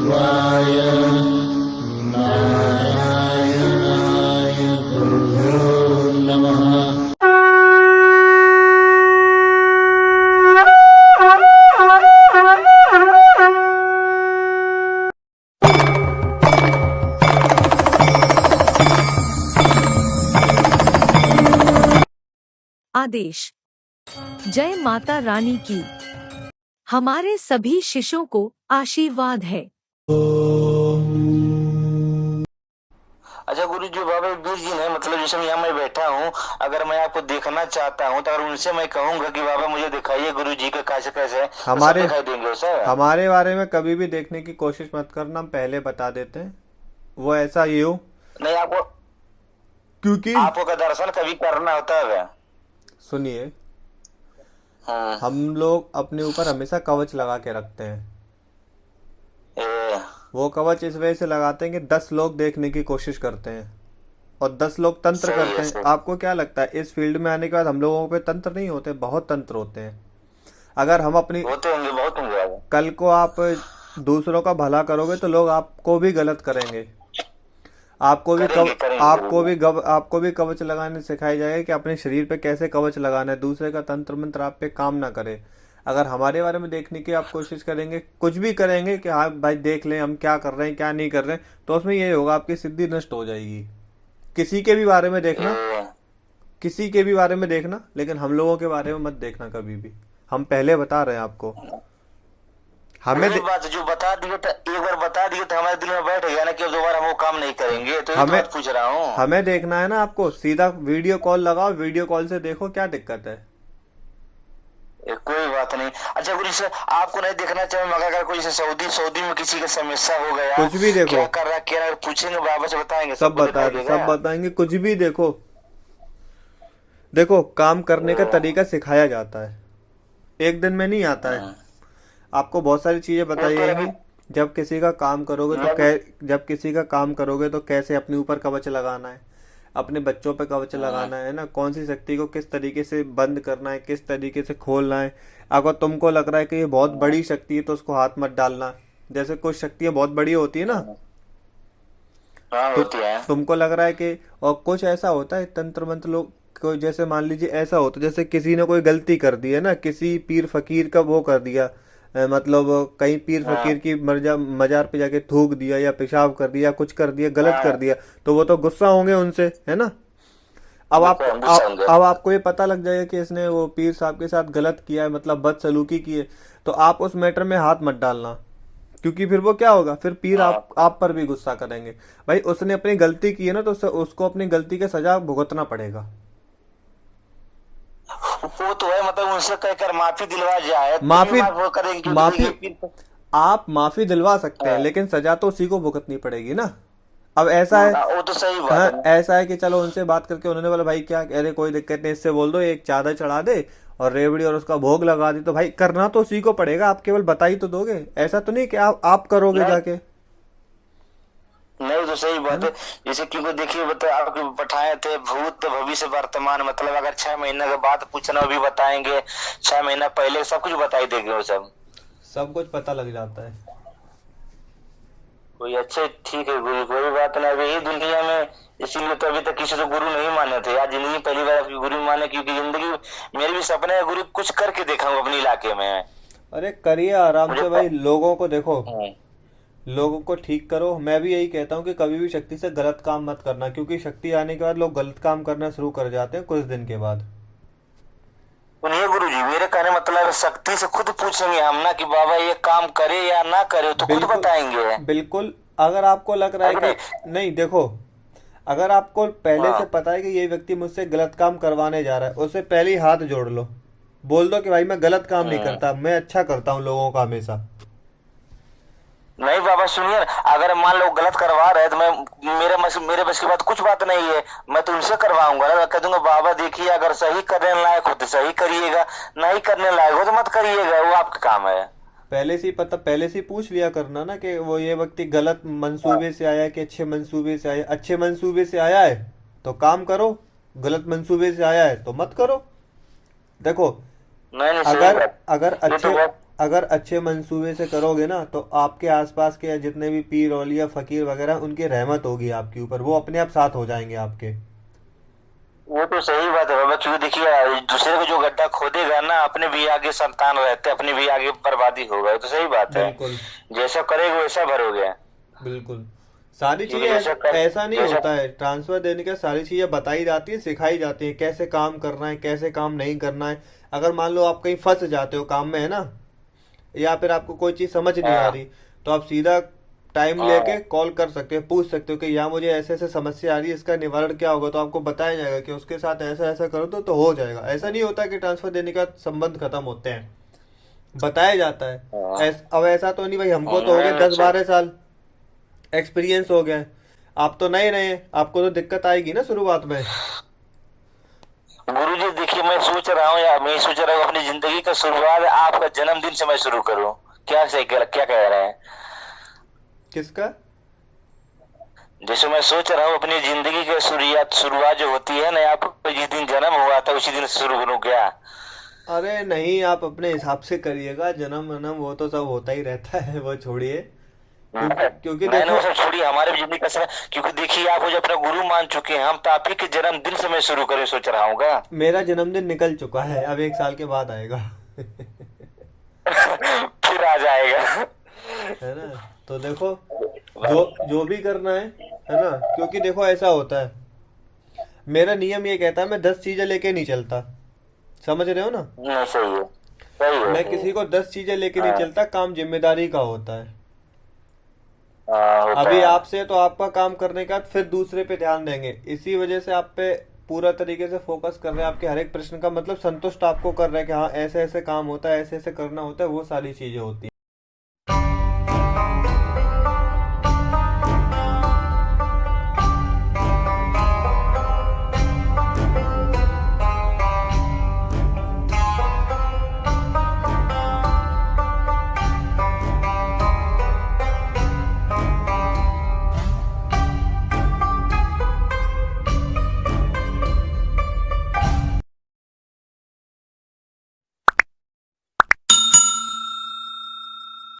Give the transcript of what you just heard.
वाय नारायणाय गुरुभ्यो नमः। आदेश। जय माता रानी की। हमारे सभी शिष्यों को आशीर्वाद है। अच्छा गुरु जी, बाबा बीर जी ने मतलब जैसे यहाँ मैं बैठा हूँ, अगर मैं आपको देखना चाहता हूँ तो अगर उनसे मैं कहूंगा कि बाबा मुझे दिखाइए गुरु जी का कैसे कैसे है, तो सब हमारे दिखाई देंगे सर? हमारे बारे में कभी भी देखने की कोशिश मत करना, हम पहले बता देते हैं। वो ऐसा ये हो नहीं, आपको क्योंकि आपको का दर्शन कभी करना होता है? सुनिए, हाँ। हम लोग अपने ऊपर हमेशा कवच लगा के रखते हैं। ए, वो कवच इस वजह से लगाते हैं कि 10 लोग देखने की कोशिश करते हैं और 10 लोग तंत्र सही करते है हैं। सही। आपको क्या लगता है इस फील्ड में आने के बाद हम लोगों पे तंत्र नहीं होते? बहुत तंत्र होते हैं। अगर हम अपनी होते होंगे, बहुत होंगे बाबा। कल को आप दूसरों का भला करोगे तो लोग आपको भी गलत करेंगे। करेंगे करेंगे जरूर। आपको भी कवच लगाने सिखाया जाएगा कि अपने शरीर पे कैसे कवच लगाना है, दूसरे का तंत्र मंत्र आप पे काम ना करे। अगर हमारे बारे में देखने की आप कोशिश करेंगे, कुछ भी करेंगे कि हाँ भाई देख लें हम क्या कर रहे हैं क्या नहीं कर रहे हैं, तो उसमें यही होगा आपकी सिद्धि नष्ट हो जाएगी। किसी के भी बारे में देखना, ए, किसी के भी बारे में देखना, लेकिन हम लोगों के बारे में मत देखना कभी भी। हम पहले बता रहे हैं आपको। हमें वही बात जो बता दिए तो एक बार बता दिए तो हमारे दिल में बैठ गया ना कि अब दोबारा हम वो काम नहीं करेंगे, तो ये हमें बात पूछ रहा हूँ। हमें देखना है ना आपको। सीधा वीडियो कॉल लगाओ, वीडियो कॉल से देखो, क्या दिक्कत है? कोई बात नहीं। अच्छा गुरु सर, आपको नहीं देखना चाहिए मगर अगर कोई जैसे सऊदी सऊदी में किसी का समस्या हो गया, कुछ भी देखो, क्या कर रहा है क्या नहीं, पूछेंगे बाबा से बताएंगे, सब सबको दिखाई देगा। बताएंगे। कुछ भी देखो, देखो काम करने का तरीका सिखाया जाता है, एक दिन में नहीं आता है। आपको बहुत सारी चीजें बताई जाएंगी। जब किसी का काम करोगे तो जब किसी का काम करोगे तो कैसे अपने ऊपर कवच लगाना है, अपने बच्चों पे कवच लगाना है ना, कौन सी शक्ति को किस तरीके से बंद करना है, किस तरीके से खोलना है। अगर तुमको लग रहा है कि ये बहुत बड़ी शक्ति है तो उसको हाथ मत डालना। जैसे कुछ शक्तियाँ बहुत बड़ी होती है ना, हाँ तो होती है। तुमको लग रहा है कि, और कुछ ऐसा होता है तंत्र मंत्र लोग को, जैसे मान लीजिए ऐसा होता है जैसे किसी ने कोई गलती कर दी है ना, किसी पीर फकीर का वो कर दिया, मतलब कहीं पीर फकीर की मजार पे जाके थूक दिया या पेशाब कर दिया, कुछ कर दिया, गलत कर दिया, तो वो तो गुस्सा होंगे उनसे, है ना। अब आपको ये पता लग जाएगा कि इसने वो पीर साहब के साथ गलत किया है, मतलब बदसलूकी की है, तो आप उस मैटर में हाथ मत डालना, क्योंकि फिर वो क्या होगा, फिर पीर आप पर भी गुस्सा करेंगे। भाई उसने अपनी गलती की है ना, तो उसको अपनी गलती का सजा भुगतना पड़ेगा। वो तो है, मतलब उनसे कहकर माफी दिलवा जाए तो माफी वो करेंगे माफी आप माफी दिलवा सकते हैं, लेकिन सजा तो उसी को भुगतनी पड़ेगी ना। अब ऐसा है, वो तो सही बात हाँ है। ऐसा है कि चलो उनसे बात करके उन्होंने बोला भाई क्या, अरे कोई दिक्कत नहीं, इससे बोल दो एक चादर चढ़ा दे और रेवड़ी और उसका भोग लगा दी, तो भाई करना तो उसी को पड़ेगा, आप केवल बता ही तो दोगे। ऐसा तो नहीं कि आप करोगे जाके। नहीं तो सही बात है। जैसे क्योंकि देखिए बता आपके पठाए थे भूत भविष्य वर्तमान, मतलब अगर 6 महीने के बाद पूछना वो भी बताएंगे, 6 महीना पहले सब कुछ बताई देंगे वो सब कुछ पता लग जाता है। कोई अच्छे ठीक है गुरु, कोई बात नहीं। अब यही दुनिया में इसीलिए तो अभी तक किसी को गुरु नहीं माने थे, आज जिंदगी पहली बार आपकी गुरु माने, क्योंकि जिंदगी मेरे भी सपने है गुरु कुछ करके देखा हूँ अपने इलाके में। अरे करिए आराम से भाई, लोगों को देखो, हम्म। लोगों को ठीक करो। मैं भी यही कहता हूँ कि कभी भी शक्ति से गलत काम मत करना, क्योंकि शक्ति आने के बाद लोग गलत काम करना शुरू कर जाते हैं कुछ दिन के बाद। सुनिए गुरु जी, मेरे कहने मतलब शक्ति से खुद पूछेंगे हम ना कि बाबा ये काम करे या ना करे, तो खुद बताएंगे। बिल्कुल। अगर आपको लग रहा है कि नहीं, देखो अगर आपको पहले से पता है कि ये व्यक्ति मुझसे गलत काम करवाने जा रहा है, उससे पहले ही हाथ जोड़ लो, बोल दो कि भाई मैं गलत काम नहीं करता, मैं अच्छा करता हूँ लोगों का हमेशा। नहीं बाबा सुनिए, अगर मान लो गलत करवा रहे हैं तो मैं मेरे बस की बात कुछ बात नहीं है, मैं तो उनसे करवाऊंगा ना, कह दूंगा बाबा देखिए अगर सही करने लायक हो तो सही करिएगा, नहीं करने लायक हो तो मत करिएगा, वो आपका काम है। पहले से पूछ लिया करना ना कि वो ये व्यक्ति गलत मंसूबे से आया है कि अच्छे मंसूबे से आया। अच्छे मंसूबे से आया है तो काम करो, गलत मंसूबे से आया है तो मत करो। देखो नहीं अगर अगर अच्छे अगर अच्छे मंसूबे से करोगे ना तो आपके आसपास के जितने भी पीर औलिया फकीर वगैरह उनकी रहमत होगी आपके ऊपर, वो अपने आप साथ हो जाएंगे आपके। वो तो सही बात है बाबा, क्योंकि देखिए दूसरे को जो गड्ढा खोदेगा ना, अपने भी आगे संतान रहते, अपने भी आगे बर्बादी होगा। ये तो सही बात है, बिल्कुल जैसा करेगा वैसा भरोगे। बिल्कुल। सारी क्योंकि चीजें जैसा कर, ऐसा नहीं जैसा होता है, ट्रांसफर देने का सारी चीजें बताई जाती है, सिखाई जाती है, कैसे काम करना है कैसे काम नहीं करना है। अगर मान लो आप कहीं फंस जाते हो काम में, है ना, या फिर आपको कोई चीज समझ नहीं आ हाँ रही, तो आप सीधा टाइम हाँ लेके कॉल कर सकते हो, पूछ सकते हो कि यहाँ मुझे ऐसे ऐसे समस्या आ रही है, इसका निवारण क्या होगा, तो आपको बताया जाएगा कि उसके साथ ऐसा ऐसा करो तो हो जाएगा। ऐसा नहीं होता कि ट्रांसफर देने का संबंध खत्म होते हैं, बताया जाता है। हाँ अब ऐसा तो नहीं भाई, हमको तो हो गए नहीं, 10-12 साल एक्सपीरियंस हो गया है, आप तो नए रहे, आपको तो दिक्कत आएगी ना शुरुआत में। गुरु जी देखिए, मैं सोच रहा हूँ यार, मैं सोच रहा हूँ अपनी जिंदगी का शुरुआत आपका जन्मदिन से मैं शुरू करूँ। क्या सही क्या कह रहे हैं? किसका? जैसे मैं सोच रहा हूँ अपनी जिंदगी की शुरुआत जो होती है ना, आपको जिस दिन जन्म हुआ था उसी दिन से शुरू करूँ क्या? अरे नहीं, आप अपने हिसाब से करिएगा, जन्म वन्म वो तो सब होता ही रहता है, वो छोड़िए। क्योंकि नहीं देखो, वो सब छोड़िए, हमारे भी जिंदगी का समय, क्योंकि देखिए आप मुझे अपना गुरु मान चुके हैं, हम तो आप ही के जन्मदिन से मैं शुरू करें सोच रहा हूँ। मेरा जन्मदिन निकल चुका है, अब 1 साल के बाद आएगा। फिर आ जाएगा। है ना, तो देखो, जो जो भी करना है ना, क्योंकि देखो ऐसा होता है, मेरा नियम ये कहता है मैं 10 चीजें लेके नहीं चलता, समझ रहे हो ना। नहीं सही है, सही है, मैं सही किसी है। को 10 चीजें लेके नहीं हाँ चलता, काम जिम्मेदारी का होता है। होता अभी है। आपसे तो आपका काम करने के बाद फिर दूसरे पे ध्यान देंगे, इसी वजह से आप पे पूरा तरीके से फोकस कर रहे हैं, आपके हर एक प्रश्न का मतलब संतुष्ट आपको कर रहे हैं कि हाँ ऐसे ऐसे काम होता है, ऐसे ऐसे करना होता है, वो सारी चीजें होती हैं।